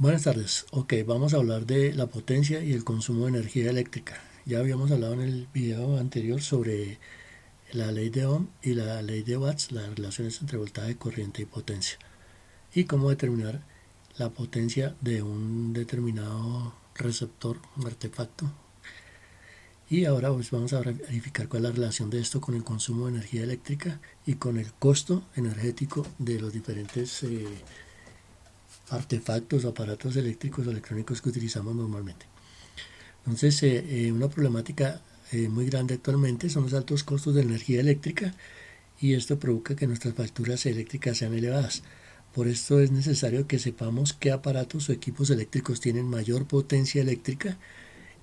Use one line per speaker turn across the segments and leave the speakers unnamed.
Buenas tardes. Ok, vamos a hablar de la potencia y el consumo de energía eléctrica. Ya habíamos hablado en el video anterior sobre la ley de Ohm y la ley de Watts, las relaciones entre voltaje, corriente y potencia, y cómo determinar la potencia de un determinado receptor, un artefacto. Y ahora pues vamos a verificar cuál es la relación de esto con el consumo de energía eléctrica y con el costo energético de los diferentes artefactos, aparatos eléctricos o electrónicos que utilizamos normalmente. Entonces, una problemática muy grande actualmente son los altos costos de energía eléctrica, y esto provoca que nuestras facturas eléctricas sean elevadas. Por esto es necesario que sepamos qué aparatos o equipos eléctricos tienen mayor potencia eléctrica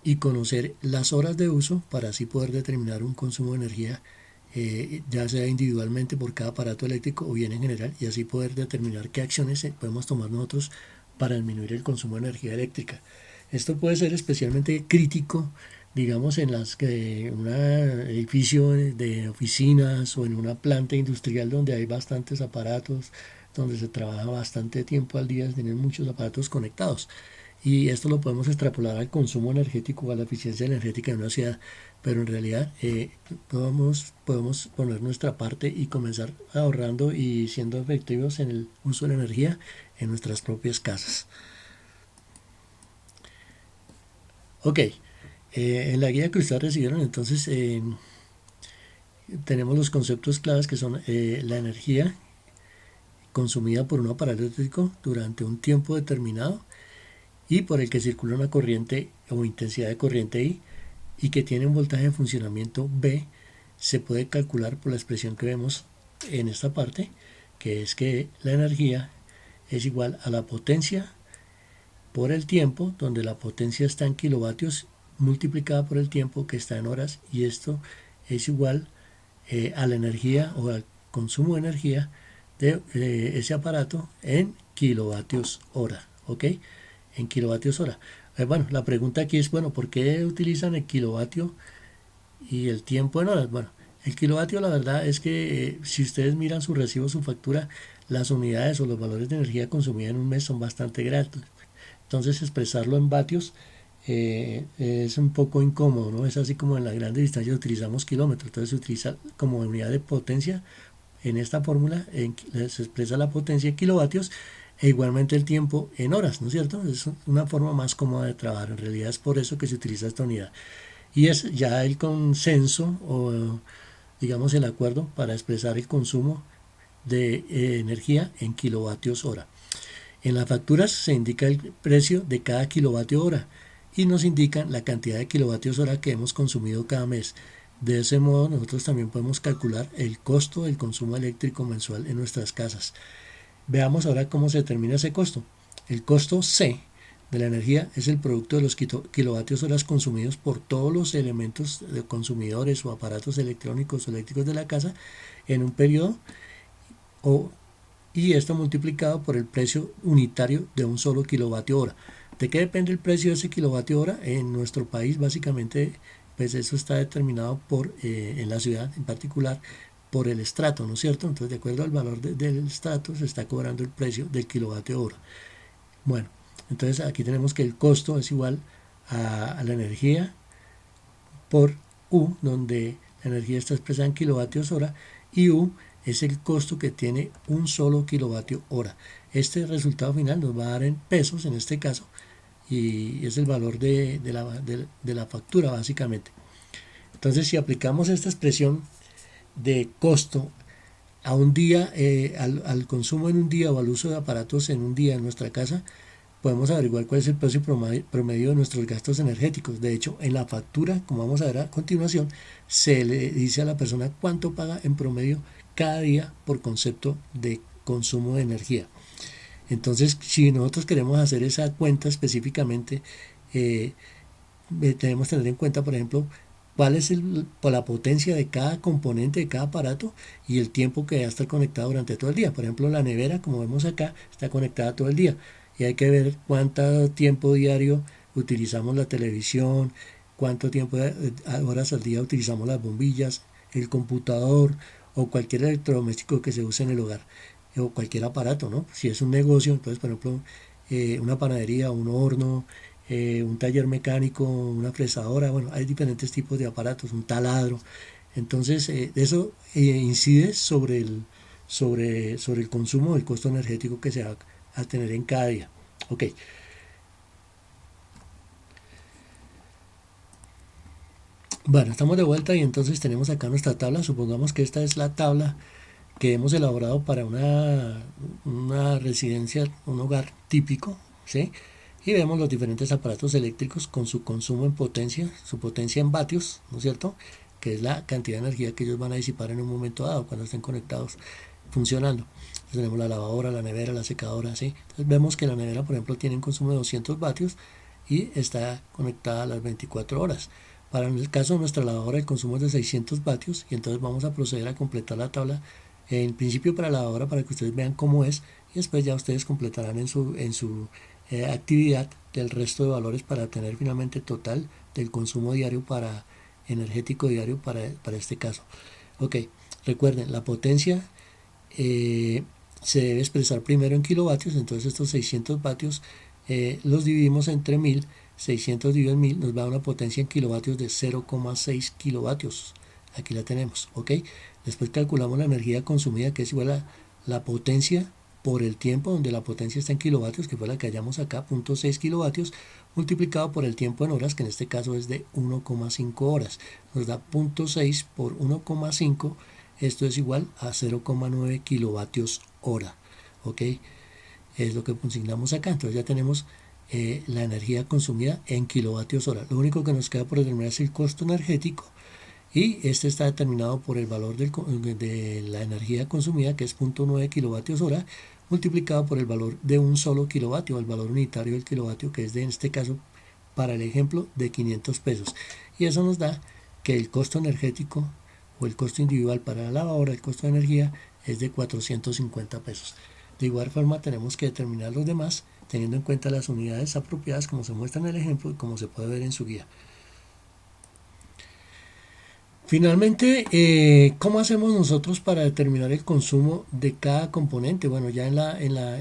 y conocer las horas de uso para así poder determinar un consumo de energía, ya sea individualmente por cada aparato eléctrico o bien en general, y así poder determinar qué acciones podemos tomar nosotros para disminuir el consumo de energía eléctrica. Esto puede ser especialmente crítico, digamos, en las que un edificio de oficinas o en una planta industrial donde hay bastantes aparatos, donde se trabaja bastante tiempo al día, tienen muchos aparatos conectados. Y esto lo podemos extrapolar al consumo energético, a la eficiencia energética de una ciudad, pero en realidad podemos poner nuestra parte y comenzar ahorrando y siendo efectivos en el uso de la energía en nuestras propias casas. Ok, en la guía que ustedes recibieron entonces tenemos los conceptos claves que son la energía consumida por un aparato eléctrico durante un tiempo determinado y por el que circula una corriente o intensidad de corriente I y que tiene un voltaje de funcionamiento B, se puede calcular por la expresión que vemos en esta parte, que es que la energía es igual a la potencia por el tiempo, donde la potencia está en kilovatios multiplicada por el tiempo, que está en horas, y esto es igual a la energía o al consumo de energía de ese aparato en kilovatios hora, ¿ok? En kilovatios hora. Bueno, la pregunta aquí es, bueno, ¿por qué utilizan el kilovatio y el tiempo en horas? Bueno, el kilovatio, la verdad es que si ustedes miran su recibo, su factura, las unidades o los valores de energía consumida en un mes son bastante grandes. Entonces expresarlo en vatios es un poco incómodo, ¿no? Es así como en las grandes distancias utilizamos kilómetros, entonces se utiliza como unidad de potencia. En esta fórmula se expresa la potencia en kilovatios e igualmente el tiempo en horas, ¿no es cierto? Es una forma más cómoda de trabajar, en realidad es por eso que se utiliza esta unidad. Y es ya el consenso o digamos el acuerdo para expresar el consumo de energía en kilovatios hora. En las facturas se indica el precio de cada kilovatio hora y nos indican la cantidad de kilovatios hora que hemos consumido cada mes. De ese modo nosotros también podemos calcular el costo del consumo eléctrico mensual en nuestras casas. Veamos ahora cómo se determina ese costo. El costo C de la energía es el producto de los kilovatios horas consumidos por todos los elementos de consumidores o aparatos electrónicos o eléctricos de la casa en un periodo, y esto multiplicado por el precio unitario de un solo kilovatio hora. ¿De qué depende el precio de ese kilovatio hora? En nuestro país básicamente pues eso está determinado por, en la ciudad en particular, por el estrato, ¿no es cierto? Entonces de acuerdo al valor del estrato se está cobrando el precio del kilovatio hora. Bueno, entonces aquí tenemos que el costo es igual a la energía por U, donde la energía está expresada en kilovatios hora, y U es el costo que tiene un solo kilovatio hora. Este resultado final nos va a dar en pesos en este caso, y es el valor de la factura básicamente. Entonces si aplicamos esta expresión de costo a un día, al consumo en un día o al uso de aparatos en un día en nuestra casa, podemos averiguar cuál es el precio promedio de nuestros gastos energéticos. De hecho, en la factura, como vamos a ver a continuación, se le dice a la persona cuánto paga en promedio cada día por concepto de consumo de energía. Entonces, si nosotros queremos hacer esa cuenta específicamente, eh, debemos tener en cuenta, por ejemplo, cuál es la potencia de cada componente de cada aparato y el tiempo que va a estar conectado durante todo el día. Por ejemplo, la nevera, como vemos acá, está conectada todo el día y hay que ver cuánto tiempo diario utilizamos la televisión, cuánto tiempo, horas al día utilizamos las bombillas, el computador o cualquier electrodoméstico que se use en el hogar o cualquier aparato, ¿no? Si es un negocio, entonces, por ejemplo, una panadería, un horno, un taller mecánico, una fresadora, bueno, hay diferentes tipos de aparatos, un taladro. Entonces, eso incide sobre el consumo, el costo energético que se va a tener en cada día. Ok, bueno, estamos de vuelta y entonces tenemos acá nuestra tabla. Supongamos que esta es la tabla que hemos elaborado para una residencia, un hogar típico, ¿sí? Y vemos los diferentes aparatos eléctricos con su consumo en potencia, su potencia en vatios, ¿no es cierto? Que es la cantidad de energía que ellos van a disipar en un momento dado cuando estén conectados, funcionando. Entonces tenemos la lavadora, la nevera, la secadora, ¿sí? Entonces vemos que la nevera, por ejemplo, tiene un consumo de 200 vatios y está conectada a las 24 horas. Para el caso de nuestra lavadora el consumo es de 600 vatios y entonces vamos a proceder a completar la tabla en principio para la lavadora para que ustedes vean cómo es y después ya ustedes completarán en su actividad del resto de valores para tener finalmente total del consumo diario para energético diario para este caso. Ok, recuerden, la potencia se debe expresar primero en kilovatios, entonces estos 600 vatios los dividimos entre 1000, 600 dividido en 1000 nos da una potencia en kilovatios de 0,6 kilovatios. Aquí la tenemos, ok. Después calculamos la energía consumida, que es igual a la potencia por el tiempo, donde la potencia está en kilovatios, que fue la que hallamos acá, 0,6 kilovatios, multiplicado por el tiempo en horas, que en este caso es de 1,5 horas. Nos da 0,6 por 1,5, esto es igual a 0,9 kilovatios hora, ok. Es lo que consignamos acá, entonces ya tenemos la energía consumida en kilovatios hora. Lo único que nos queda por determinar es el costo energético y este está determinado por el valor de la energía consumida, que es 0,9 kilovatios hora, multiplicado por el valor de un solo kilovatio, el valor unitario del kilovatio, que es en este caso, para el ejemplo, de 500 pesos. Y eso nos da que el costo energético o el costo individual para la lavadora, el costo de energía, es de 450 pesos. De igual forma tenemos que determinar los demás teniendo en cuenta las unidades apropiadas como se muestra en el ejemplo y como se puede ver en su guía. Finalmente, ¿cómo hacemos nosotros para determinar el consumo de cada componente? Bueno, ya en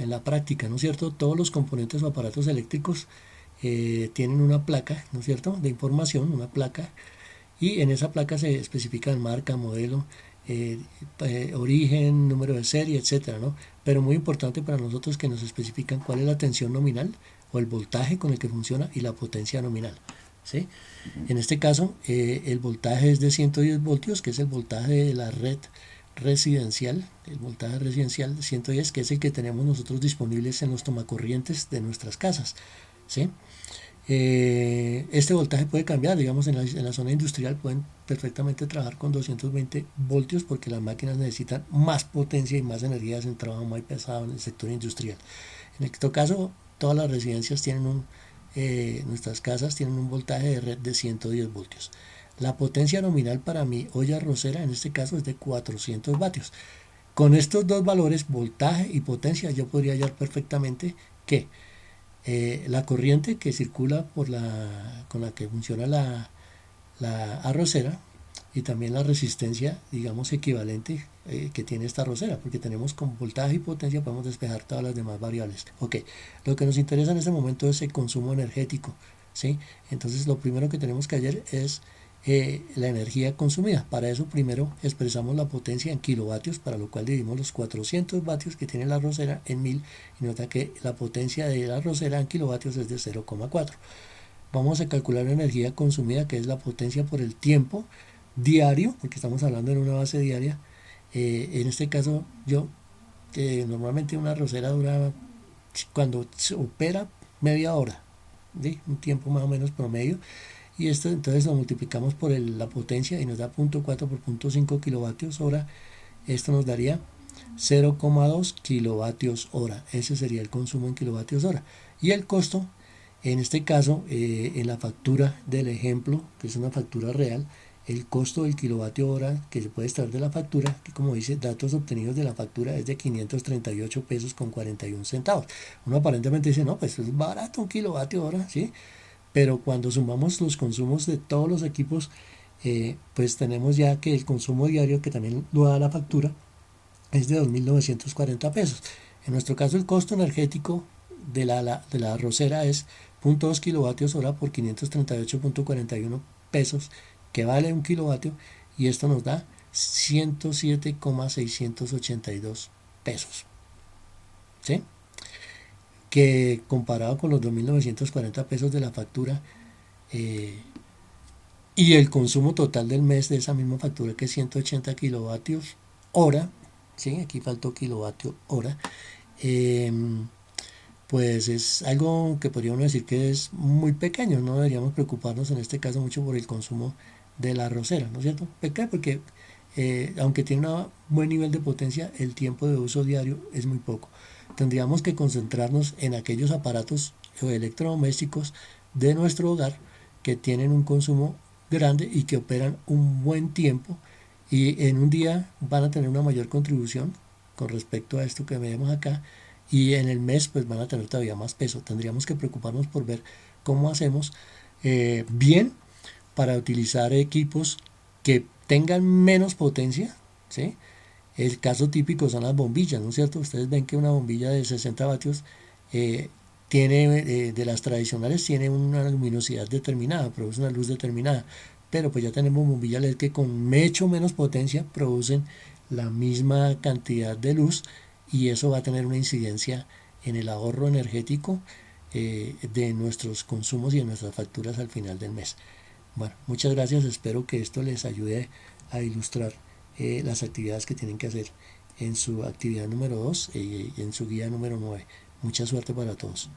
la práctica, ¿no es cierto? Todos los componentes o aparatos eléctricos tienen una placa, ¿no es cierto?, de información, una placa, y en esa placa se especifican marca, modelo, eh, origen, número de serie, etcétera, ¿no? Pero muy importante para nosotros que nos especifican cuál es la tensión nominal o el voltaje con el que funciona y la potencia nominal, ¿sí? En este caso, el voltaje es de 110 voltios, que es el voltaje de la red residencial, el voltaje residencial de 110, que es el que tenemos nosotros disponibles en los tomacorrientes de nuestras casas, ¿sí? Este voltaje puede cambiar, digamos en la zona industrial pueden perfectamente trabajar con 220 voltios porque las máquinas necesitan más potencia y más energía en trabajo muy pesado en el sector industrial. En este caso, todas las residencias tienen nuestras casas tienen un voltaje de red de 110 voltios. La potencia nominal para mi olla arrocera en este caso es de 400 vatios. Con estos dos valores, voltaje y potencia, yo podría hallar perfectamente que la corriente que circula con la que funciona la arrocera y también la resistencia, digamos, equivalente que tiene esta arrocera, porque tenemos con voltaje y potencia podemos despejar todas las demás variables. Ok, lo que nos interesa en este momento es el consumo energético, ¿sí? Entonces lo primero que tenemos que hallar es la energía consumida. Para eso primero expresamos la potencia en kilovatios, para lo cual dividimos los 400 vatios que tiene la arrocera en 1000 y nota que la potencia de la arrocera en kilovatios es de 0,4. Vamos a calcular la energía consumida, que es la potencia por el tiempo diario, porque estamos hablando en una base diaria. En este caso, normalmente una arrocera dura, cuando se opera, media hora, ¿sí? Un tiempo más o menos promedio. Y esto entonces lo multiplicamos por la potencia y nos da 0,4 por 0,5 kilovatios hora. Esto nos daría 0,2 kilovatios hora. Ese sería el consumo en kilovatios hora. Y el costo, en este caso, en la factura del ejemplo, que es una factura real, el costo del kilovatio hora que se puede extraer de la factura, que como dice, datos obtenidos de la factura, es de 538 pesos con 41 centavos. Uno aparentemente dice, no, pues es barato un kilovatio hora, ¿sí? Pero cuando sumamos los consumos de todos los equipos, pues tenemos ya que el consumo diario, que también lo da la factura, es de 2.940 pesos. En nuestro caso, el costo energético de la arrocera es 0.2 kilovatios hora por 538.41 pesos, que vale un kilovatio, y esto nos da 107,682 pesos, ¿sí? Que comparado con los 2.940 pesos de la factura, eh, y el consumo total del mes de esa misma factura, que es 180 kilovatios hora, ¿sí? Aquí faltó kilovatio hora, eh, pues es algo que podríamos decir que es muy pequeño. No deberíamos preocuparnos en este caso mucho por el consumo de la arrocera, ¿no es cierto? Pequeño porque aunque tiene un buen nivel de potencia, el tiempo de uso diario es muy poco. Tendríamos que concentrarnos en aquellos aparatos o electrodomésticos de nuestro hogar que tienen un consumo grande y que operan un buen tiempo, y en un día van a tener una mayor contribución con respecto a esto que vemos acá, y en el mes pues van a tener todavía más peso. Tendríamos que preocuparnos por ver cómo hacemos bien para utilizar equipos que tengan menos potencia, ¿sí? El caso típico son las bombillas, ¿no es cierto? Ustedes ven que una bombilla de 60 vatios eh, tiene, de las tradicionales, tiene una luminosidad determinada, produce una luz determinada, pero pues ya tenemos bombillas LED que con mucho menos potencia producen la misma cantidad de luz, y eso va a tener una incidencia en el ahorro energético de nuestros consumos y de nuestras facturas al final del mes. Bueno, muchas gracias, espero que esto les ayude a ilustrar las actividades que tienen que hacer en su actividad número 2 y en su guía número 9. Mucha suerte para todos.